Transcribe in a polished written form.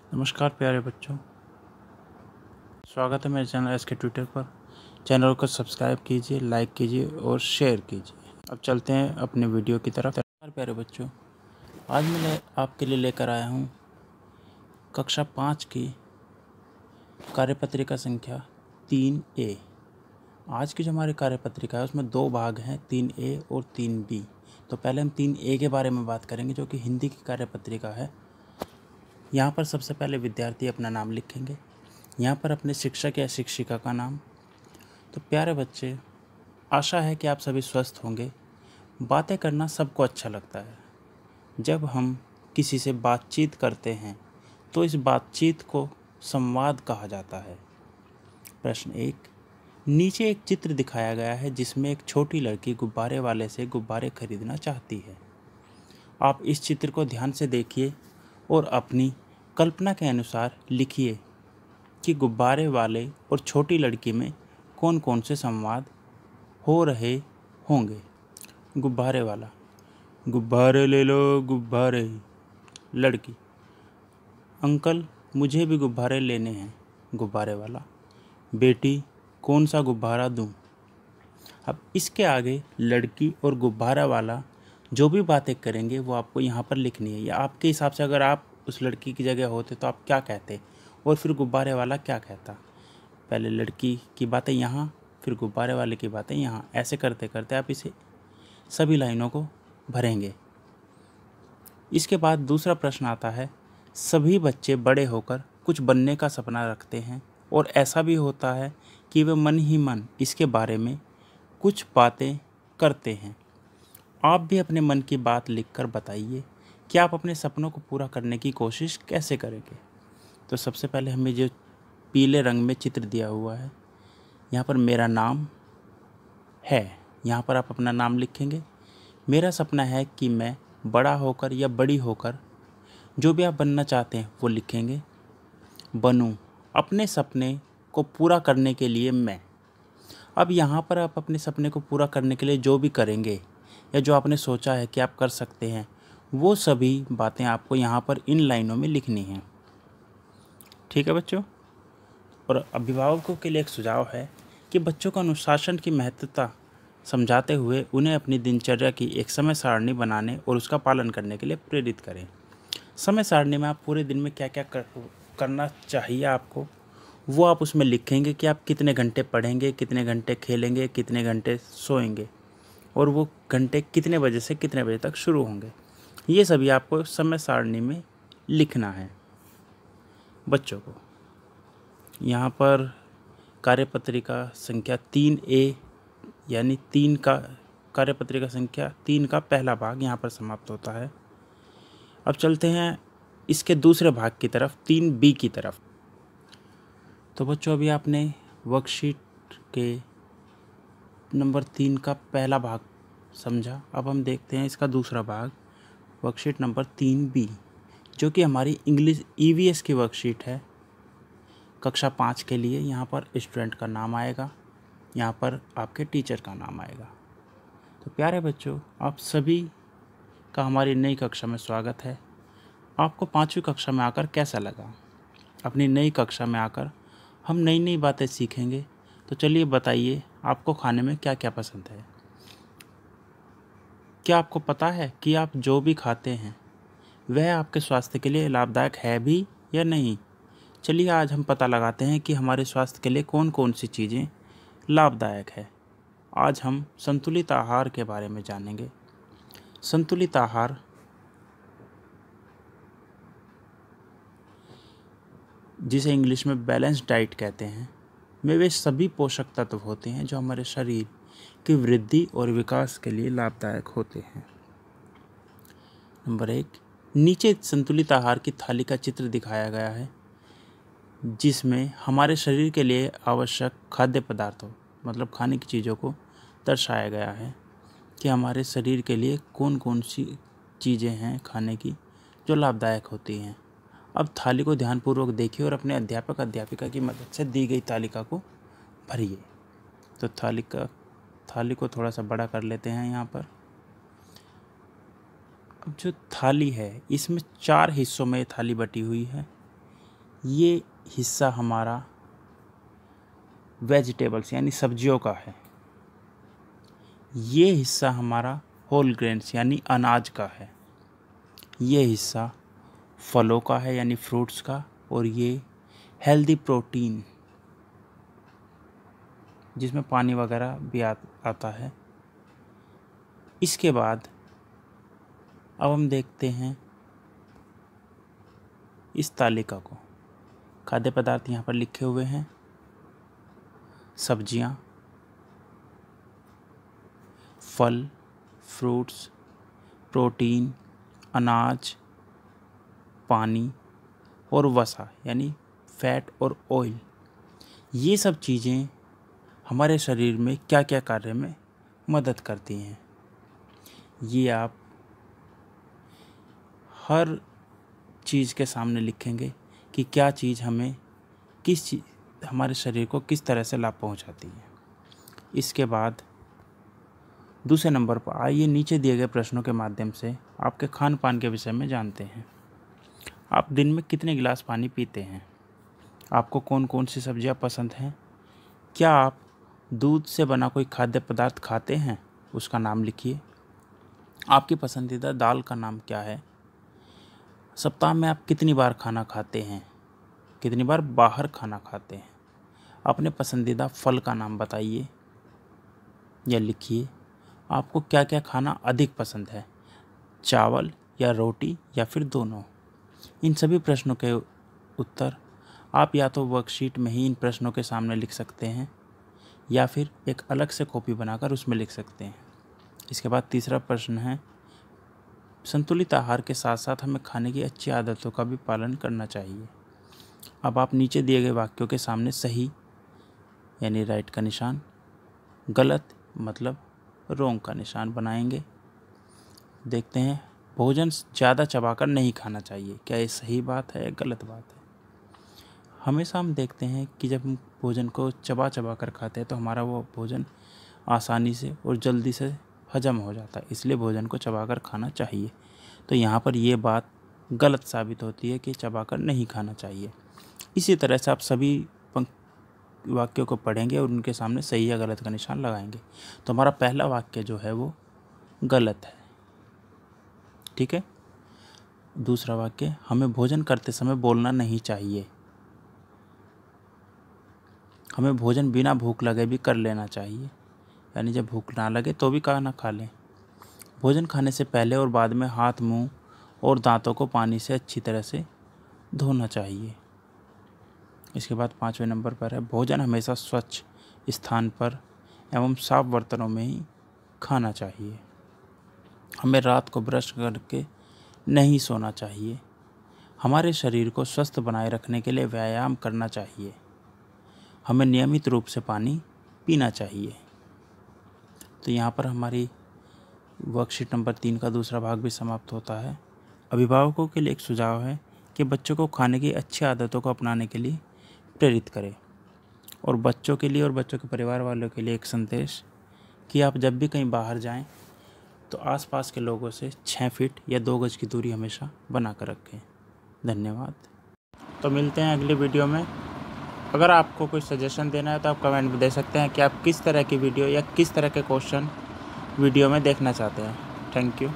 नमस्कार प्यारे बच्चों, स्वागत है मेरे चैनल एस के ट्विटर पर। चैनल को सब्सक्राइब कीजिए, लाइक कीजिए और शेयर कीजिए। अब चलते हैं अपने वीडियो की तरफ। नमस्कार प्यारे बच्चों, आज मैं आपके लिए लेकर आया हूँ कक्षा 5 की कार्यपत्रिका संख्या 3A। आज की जो हमारी कार्यपत्रिका है उसमें 2 भाग हैं, 3A और 3B। तो पहले हम 3A के बारे में बात करेंगे, जो कि हिंदी की कार्यपत्रिका है। यहाँ पर सबसे पहले विद्यार्थी अपना नाम लिखेंगे, यहाँ पर अपने शिक्षक या शिक्षिका का नाम। तो प्यारे बच्चे, आशा है कि आप सभी स्वस्थ होंगे। बातें करना सबको अच्छा लगता है। जब हम किसी से बातचीत करते हैं तो इस बातचीत को संवाद कहा जाता है। प्रश्न 1, नीचे एक चित्र दिखाया गया है जिसमें एक छोटी लड़की गुब्बारे वाले से गुब्बारे खरीदना चाहती है। आप इस चित्र को ध्यान से देखिए और अपनी कल्पना के अनुसार लिखिए कि गुब्बारे वाले और छोटी लड़की में कौन कौन से संवाद हो रहे होंगे। गुब्बारे वाला: गुब्बारे ले लो गुब्बारे। लड़की: अंकल मुझे भी गुब्बारे लेने हैं। गुब्बारे वाला: बेटी कौन सा गुब्बारा दूं? अब इसके आगे लड़की और गुब्बारा वाला जो भी बातें करेंगे वो आपको यहाँ पर लिखनी है, या आपके हिसाब से अगर आप उस लड़की की जगह होते तो आप क्या कहते और फिर गुब्बारे वाला क्या कहता। पहले लड़की की बातें यहाँ, फिर गुब्बारे वाले की बातें यहाँ, ऐसे करते करते आप इसे सभी लाइनों को भरेंगे। इसके बाद दूसरा प्रश्न आता है, सभी बच्चे बड़े होकर कुछ बनने का सपना रखते हैं और ऐसा भी होता है कि वे मन ही मन इसके बारे में कुछ बातें करते हैं। आप भी अपने मन की बात लिखकर बताइए कि आप अपने सपनों को पूरा करने की कोशिश कैसे करेंगे। तो सबसे पहले हमें जो पीले रंग में चित्र दिया हुआ है, यहाँ पर मेरा नाम है, यहाँ पर आप अपना नाम लिखेंगे। मेरा सपना है कि मैं बड़ा होकर या बड़ी होकर जो भी आप बनना चाहते हैं वो लिखेंगे। बनूं, अपने सपने को पूरा करने के लिए मैं। अब यहाँ पर आप अपने सपने को पूरा करने के लिए जो भी करेंगे या जो आपने सोचा है कि आप कर सकते हैं, वो सभी बातें आपको यहाँ पर इन लाइनों में लिखनी हैं। ठीक है बच्चों। और अभिभावकों के लिए एक सुझाव है कि बच्चों को अनुशासन की महत्वता समझाते हुए उन्हें अपनी दिनचर्या की एक समय सारणी बनाने और उसका पालन करने के लिए प्रेरित करें। समय सारणी में आप पूरे दिन में क्या क्या करना चाहिए आपको, वो आप उसमें लिखेंगे कि आप कितने घंटे पढ़ेंगे, कितने घंटे खेलेंगे, कितने घंटे सोएंगे और वो घंटे कितने बजे से कितने बजे तक शुरू होंगे। ये सभी आपको समय सारणी में लिखना है बच्चों को। यहाँ पर कार्यपत्रिका संख्या 3A यानी 3 का कार्यपत्रिका संख्या 3 का पहला भाग यहाँ पर समाप्त होता है। अब चलते हैं इसके दूसरे भाग की तरफ, 3B की तरफ। तो बच्चों, अभी आपने वर्कशीट के नंबर 3 का पहला भाग समझा। अब हम देखते हैं इसका दूसरा भाग, वर्कशीट नंबर 3B, जो कि हमारी इंग्लिश EVS की वर्कशीट है कक्षा 5 के लिए। यहाँ पर स्टूडेंट का नाम आएगा, यहाँ पर आपके टीचर का नाम आएगा। तो प्यारे बच्चों, आप सभी का हमारी नई कक्षा में स्वागत है। आपको 5वीं कक्षा में आकर कैसा लगा? अपनी नई कक्षा में आकर हम नई नई बातें सीखेंगे। तो चलिए बताइए, आपको खाने में क्या क्या पसंद है? क्या आपको पता है कि आप जो भी खाते हैं वह आपके स्वास्थ्य के लिए लाभदायक है भी या नहीं? चलिए आज हम पता लगाते हैं कि हमारे स्वास्थ्य के लिए कौन कौन सी चीज़ें लाभदायक है। आज हम संतुलित आहार के बारे में जानेंगे। संतुलित आहार जिसे इंग्लिश में बैलेंस डाइट कहते हैं, में वे सभी पोषक तत्व होते हैं जो हमारे शरीर की वृद्धि और विकास के लिए लाभदायक होते हैं। नंबर 1, नीचे संतुलित आहार की थाली का चित्र दिखाया गया है जिसमें हमारे शरीर के लिए आवश्यक खाद्य पदार्थों, मतलब खाने की चीज़ों को दर्शाया गया है कि हमारे शरीर के लिए कौन कौन सी चीज़ें हैं खाने की जो लाभदायक होती हैं। अब थाली को ध्यानपूर्वक देखिए और अपने अध्यापक अध्यापिका की मदद से दी गई तालिका को भरिए। तो थाली को थोड़ा सा बड़ा कर लेते हैं यहाँ पर। अब जो थाली है इसमें 4 हिस्सों में थाली बटी हुई है। ये हिस्सा हमारा वेजिटेबल्स यानी सब्जियों का है। ये हिस्सा हमारा होल ग्रेन्स यानी अनाज का है। ये हिस्सा फलों का है यानी फ्रूट्स का। और ये हेल्दी प्रोटीन जिसमें पानी वगैरह भी आता है। इसके बाद अब हम देखते हैं इस तालिका को। खाद्य पदार्थ यहाँ पर लिखे हुए हैं। सब्जियाँ, फल, फ्रूट्स, प्रोटीन, अनाज, पानी और वसा यानी फैट और ऑयल। ये सब चीज़ें हमारे शरीर में क्या क्या कार्य में मदद करती हैं, ये आप हर चीज़ के सामने लिखेंगे कि क्या चीज़ हमें हमारे शरीर को किस तरह से लाभ पहुंचाती है। इसके बाद दूसरे नंबर पर आइए नीचे दिए गए प्रश्नों के माध्यम से आपके खान पान के विषय में जानते हैं। आप दिन में कितने गिलास पानी पीते हैं? आपको कौन कौन सी सब्जियां पसंद हैं? क्या आप दूध से बना कोई खाद्य पदार्थ खाते हैं? उसका नाम लिखिए। आपकी पसंदीदा दाल का नाम क्या है? सप्ताह में आप कितनी बार खाना खाते हैं? कितनी बार बाहर खाना खाते हैं? अपने पसंदीदा फल का नाम बताइए या लिखिए। आपको क्या क्या खाना अधिक पसंद है, चावल या रोटी या फिर दोनों? इन सभी प्रश्नों के उत्तर आप या तो वर्कशीट में ही इन प्रश्नों के सामने लिख सकते हैं या फिर एक अलग से कॉपी बनाकर उसमें लिख सकते हैं। इसके बाद तीसरा प्रश्न है, संतुलित आहार के साथ साथ हमें खाने की अच्छी आदतों का भी पालन करना चाहिए। अब आप नीचे दिए गए वाक्यों के सामने सही यानी राइट का निशान, गलत मतलब रॉन्ग का निशान बनाएंगे। देखते हैं, भोजन ज़्यादा चबाकर नहीं खाना चाहिए। क्या ये सही बात है या गलत बात है? हमेशा हम देखते हैं कि जब हम भोजन को चबा कर खाते हैं तो हमारा वो भोजन आसानी से और जल्दी से हजम हो जाता है, इसलिए भोजन को चबाकर खाना चाहिए। तो यहाँ पर ये बात गलत साबित होती है कि चबाकर नहीं खाना चाहिए। इसी तरह से आप सभी वाक्यों को पढ़ेंगे और उनके सामने सही या गलत का निशान लगाएंगे। तो हमारा पहला वाक्य जो है वो गलत है, ठीक है। दूसरा वाक्य, हमें भोजन करते समय बोलना नहीं चाहिए। हमें भोजन बिना भूख लगे भी कर लेना चाहिए, यानी जब भूख ना लगे तो भी खाना खा लें। भोजन खाने से पहले और बाद में हाथ, मुंह और दांतों को पानी से अच्छी तरह से धोना चाहिए। इसके बाद 5वें नंबर पर है, भोजन हमेशा स्वच्छ स्थान पर एवं साफ बर्तनों में ही खाना चाहिए। हमें रात को ब्रश करके नहीं सोना चाहिए। हमारे शरीर को स्वस्थ बनाए रखने के लिए व्यायाम करना चाहिए। हमें नियमित रूप से पानी पीना चाहिए। तो यहाँ पर हमारी वर्कशीट नंबर 3 का दूसरा भाग भी समाप्त होता है। अभिभावकों के लिए एक सुझाव है कि बच्चों को खाने की अच्छी आदतों को अपनाने के लिए प्रेरित करें, और बच्चों के लिए और बच्चों के परिवार वालों के लिए एक संदेश कि आप जब भी कहीं बाहर जाएं तो आसपास के लोगों से 6 फीट या 2 गज की दूरी हमेशा बना कर रखें। धन्यवाद। तो मिलते हैं अगली वीडियो में। अगर आपको कोई सजेशन देना है तो आप कमेंट में दे सकते हैं कि आप किस तरह की वीडियो या किस तरह के क्वेश्चन वीडियो में देखना चाहते हैं। Thank you.